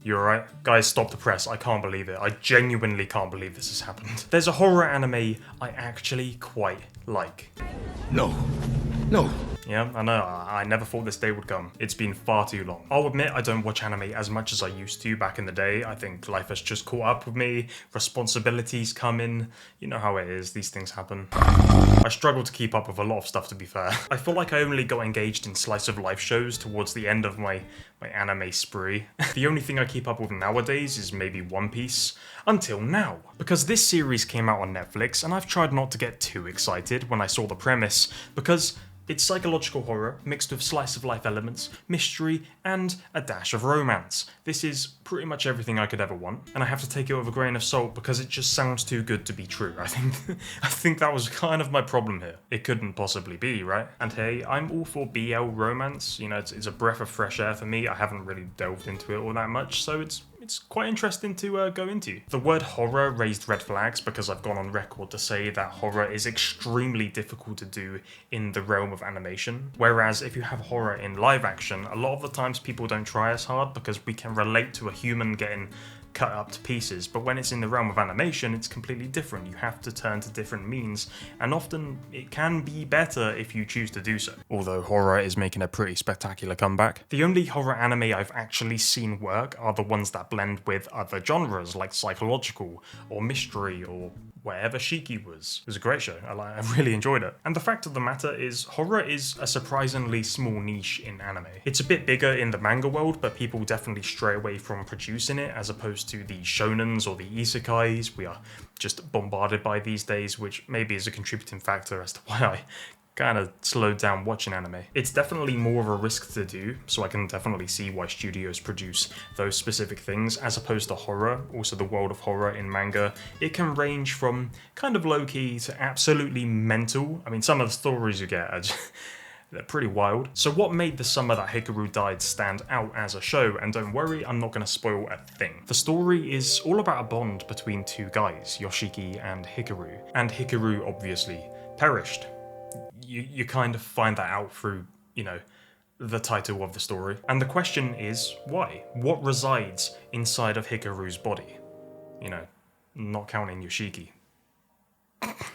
You alright? Guys, stop the press. I can't believe it. I genuinely can't believe this has happened. There's a horror anime I actually quite like. No. No. Yeah, I know, I never thought this day would come. It's been far too long. I'll admit I don't watch anime as much as I used to back in the day. I think life has just caught up with me, responsibilities come in, you know how it is, these things happen. I struggle to keep up with a lot of stuff, to be fair. I feel like I only got engaged in slice of life shows towards the end of my anime spree. The only thing I keep up with nowadays is maybe One Piece, until now. Because this series came out on Netflix and I've tried not to get too excited when I saw the premise, because it's psychological horror mixed with slice of life elements, mystery, and a dash of romance. This is pretty much everything I could ever want, and I have to take it with a grain of salt because it just sounds too good to be true. I think that was kind of my problem here. It couldn't possibly be, right? And hey, I'm all for BL romance. You know, it's a breath of fresh air for me. I haven't really delved into it all that much, so it's quite interesting to go into. The word horror raised red flags because I've gone on record to say that horror is extremely difficult to do in the realm of animation. Whereas if you have horror in live action, a lot of the times people don't try as hard because we can relate to a human getting cut up to pieces, but when it's in the realm of animation, it's completely different. You have to turn to different means, and often it can be better if you choose to do so. Although horror is making a pretty spectacular comeback. The only horror anime I've actually seen work are the ones that blend with other genres, like psychological, or mystery, or whatever Shiki was. It was a great show. I really enjoyed it. And the fact of the matter is, horror is a surprisingly small niche in anime. It's a bit bigger in the manga world, but people definitely stray away from producing it as opposed to the shonens or the isekais we are just bombarded by these days, which maybe is a contributing factor as to why I kind of slowed down watching anime. It's definitely more of a risk to do, so I can definitely see why studios produce those specific things as opposed to horror. Also, the world of horror in manga, it can range from kind of low-key to absolutely mental. I mean, some of the stories you get are just they're pretty wild. So what made The Summer That Hikaru Died stand out as a show? And don't worry, I'm not going to spoil a thing. The story is all about a bond between two guys, Yoshiki and Hikaru. And Hikaru obviously perished. You kind of find that out through, you know, the title of the story. And the question is, why? What resides inside of Hikaru's body? You know, not counting Yoshiki.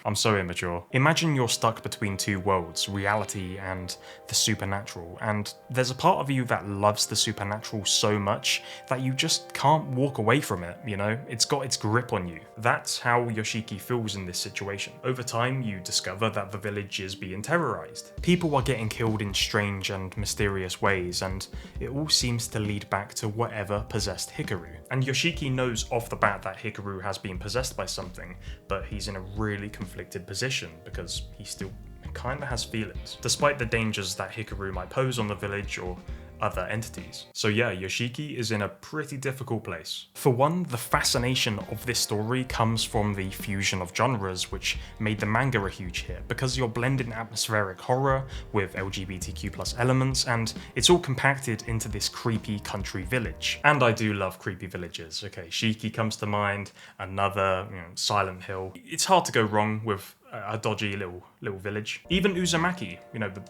I'm so immature. Imagine you're stuck between two worlds, reality and the supernatural, and there's a part of you that loves the supernatural so much that you just can't walk away from it, you know? It's got its grip on you. That's how Yoshiki feels in this situation. Over time, you discover that the village is being terrorized. People are getting killed in strange and mysterious ways, and it all seems to lead back to whatever possessed Hikaru. And Yoshiki knows off the bat that Hikaru has been possessed by something, but he's in a really conflicted position because he still kinda has feelings, despite the dangers that Hikaru might pose on the village or other entities. So yeah, Yoshiki is in a pretty difficult place. For one, the fascination of this story comes from the fusion of genres which made the manga a huge hit, because you're blending atmospheric horror with LGBTQ+ elements, and it's all compacted into this creepy country village. And I do love creepy villages. Okay, Shiki comes to mind, another, Silent Hill. It's hard to go wrong with a dodgy little village. Even Uzumaki,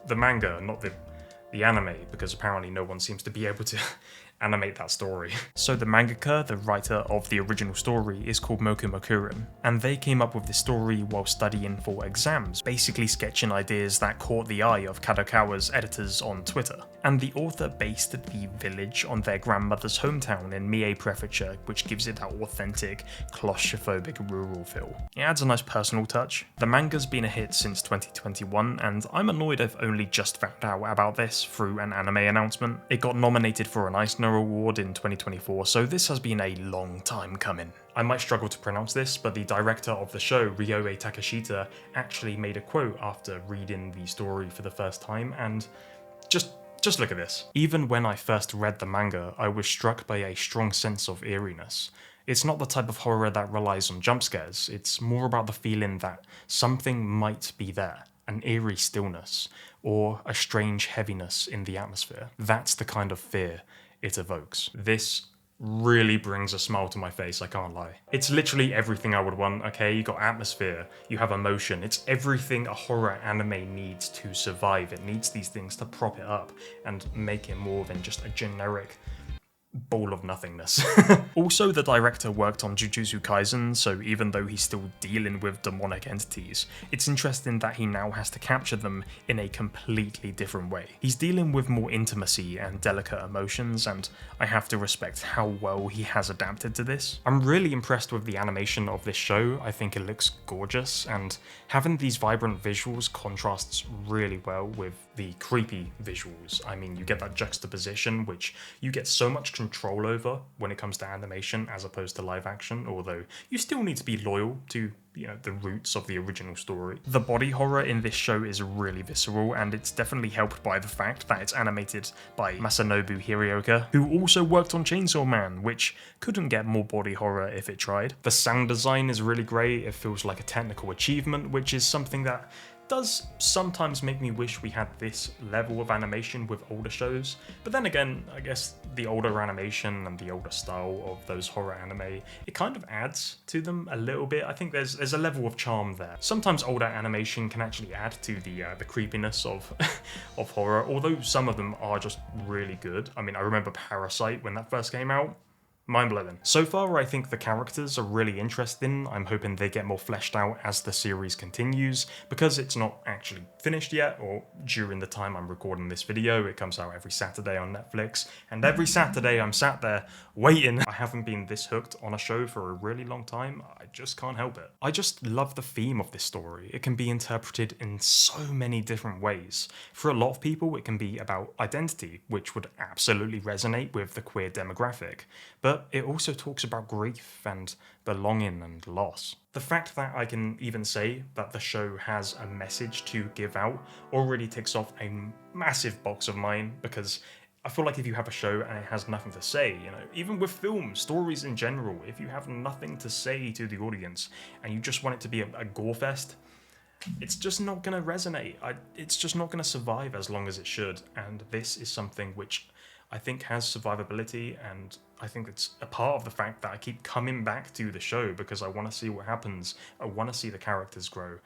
the manga, not the anime, because apparently no one seems to be able to animate that story. So the mangaka, the writer of the original story, is called Mokumokuren, and they came up with this story while studying for exams, basically sketching ideas that caught the eye of Kadokawa's editors on Twitter. And the author based the village on their grandmother's hometown in Mie Prefecture, which gives it that authentic, claustrophobic rural feel. It adds a nice personal touch. The manga's been a hit since 2021, and I'm annoyed I've only just found out about this through an anime announcement. It got nominated for an Eisner Award in 2024, so this has been a long time coming. I might struggle to pronounce this, but the director of the show, Ryohei Takashita, actually made a quote after reading the story for the first time, and just look at this. Even when I first read the manga, I was struck by a strong sense of eeriness. It's not the type of horror that relies on jump scares, it's more about the feeling that something might be there, an eerie stillness, or a strange heaviness in the atmosphere. That's the kind of fear it evokes. This really brings a smile to my face, I can't lie. It's literally everything I would want, okay? You got atmosphere, you have emotion, it's everything a horror anime needs to survive. It needs these things to prop it up and make it more than just a generic ball of nothingness. Also, the director worked on Jujutsu Kaisen, so even though he's still dealing with demonic entities, it's interesting that he now has to capture them in a completely different way. He's dealing with more intimacy and delicate emotions, and I have to respect how well he has adapted to this. I'm really impressed with the animation of this show. I think it looks gorgeous, and having these vibrant visuals contrasts really well with the creepy visuals. I mean, you get that juxtaposition, which you get so much control over when it comes to animation as opposed to live action, although you still need to be loyal to, you know, the roots of the original story. The body horror in this show is really visceral, and it's definitely helped by the fact that it's animated by Masanobu Hirioka, who also worked on Chainsaw Man, which couldn't get more body horror if it tried. The sound design is really great. It feels like a technical achievement, which is something that does sometimes make me wish we had this level of animation with older shows, but then again, I guess the older animation and the older style of those horror anime, it kind of adds to them a little bit. I think there's a level of charm there. Sometimes older animation can actually add to the creepiness of of horror, although some of them are just really good. I mean, I remember Parasite when that first came out. Mind-blowing. So far, I think the characters are really interesting. I'm hoping they get more fleshed out as the series continues, because it's not actually finished yet, or during the time I'm recording this video. It comes out every Saturday on Netflix, and every Saturday I'm sat there waiting. I haven't been this hooked on a show for a really long time. I just can't help it. I just love the theme of this story. It can be interpreted in so many different ways. For a lot of people, it can be about identity, which would absolutely resonate with the queer demographic. But it also talks about grief and belonging and loss. The fact that I can even say that the show has a message to give out already ticks off a massive box of mine, because I feel like if you have a show and it has nothing to say, you know, even with film, stories in general, if you have nothing to say to the audience and you just want it to be a gore fest, it's just not going to resonate. It's just not going to survive as long as it should, and this is something which I think has survivability, and I think it's a part of the fact that I keep coming back to the show because I want to see what happens. I want to see the characters grow.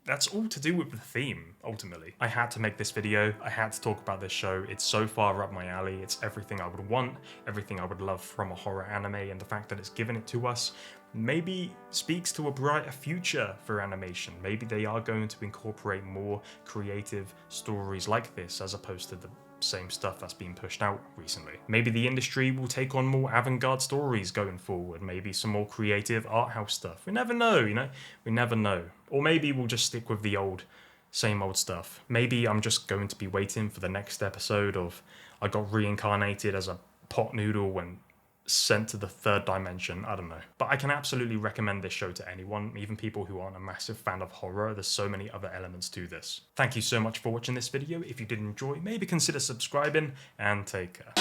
That's all to do with the theme, ultimately. I had to make this video. I had to talk about this show. It's so far up my alley. It's everything I would want, everything I would love from a horror anime, and the fact that it's given it to us maybe speaks to a brighter future for animation. Maybe they are going to incorporate more creative stories like this as opposed to the same stuff that's been pushed out recently. Maybe the industry will take on more avant-garde stories going forward, maybe some more creative art house stuff. We never know, you know? We never know. Or maybe we'll just stick with the same old stuff. Maybe I'm just going to be waiting for the next episode of I got reincarnated as a pot noodle and sent to the third dimension. I don't know. But I can absolutely recommend this show to anyone, even people who aren't a massive fan of horror. There's so many other elements to this. Thank you so much for watching this video. If you did enjoy, maybe consider subscribing, and take care.